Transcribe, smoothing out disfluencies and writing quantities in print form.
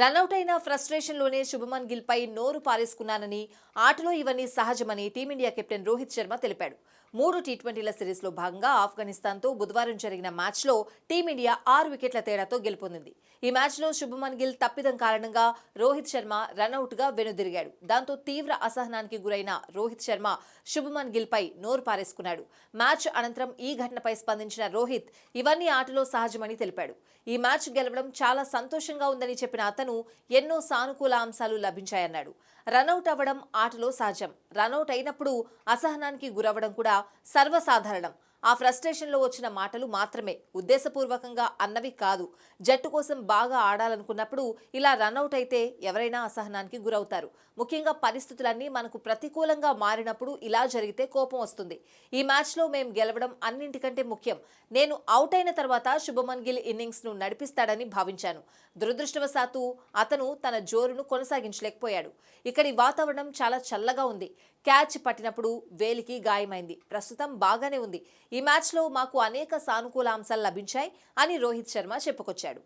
Run out అయిన ఫ్రస్ట్రేషన్లోనే శుభమన్ గిల్ పై నోరు పారేసుకున్నానని, ఆటలో ఇవన్నీ సహజమని టీమిండియా కెప్టెన్ రోహిత్ శర్మ తెలిపాడు. 3 టీ20ల సిరీస్లో భాగంగా ఆఫ్ఘనిస్తాన్తో బుధవారం జరిగిన మ్యాచ్లో టీమిండియా 6 వికెట్ల తేడాతో గెలుపొందింది. ఈ మ్యాచ్లో శుభమన్ గిల్ తప్పిదం కారణంగా రోహిత్ శర్మ రనౌట్గా వెనుదిరిగాడు. దాంతో తీవ్ర అసహనానికి గురైన రోహిత్ శర్మ శుభమన్ గిల్ పై నోరు పారేసుకున్నాడు. మ్యాచ్ అనంతరం ఈ ఘటనపై స్పందించిన రోహిత్ ఇవన్నీ ఆటలో సహజమని తెలిపాడు. ఈ మ్యాచ్ గెలవడం చాలా సంతోషంగా ఉందని చెప్పిన అతను ఎన్నో సానుకూల అంశాలు లభించాయన్నాడు. రనౌట్ అవ్వడం ఆటలో సహజం. రనౌట్ అయినప్పుడు అసహనానికి గురవ్వడం కూడా సర్వసాధారణం. ఆ ఫ్రస్ట్రేషన్లో వచ్చిన మాటలు మాత్రమే, ఉద్దేశపూర్వకంగా అన్నవి కాదు. జట్టు కోసం బాగా ఆడాలనుకున్నప్పుడు ఇలా రనౌట్ అయితే ఎవరైనా అసహనానికి గురవుతారు. ముఖ్యంగా పరిస్థితులన్నీ మనకు ప్రతికూలంగా మారినప్పుడు ఇలా జరిగితే కోపం వస్తుంది. ఈ మ్యాచ్లో మేం గెలవడం అన్నింటికంటే ముఖ్యం. నేను అవుట్ అయిన తర్వాత శుభమన్ గిల్ ఇన్నింగ్స్ను నడిపిస్తాడని భావించాను. దురదృష్టవశాత్తు అతను తన జోరును కొనసాగించలేకపోయాడు. ఇక్కడి వాతావరణం చాలా చల్లగా ఉంది. క్యాచ్ పట్టినప్పుడు వేలికి గాయమైంది. ప్రస్తుతం బాగానే ఉంది. ఈ మ్యాచ్లో మాకు అనేక సానుకూల అంశాలు లభించాయి అని రోహిత్ శర్మ చెప్పుకొచ్చాడు.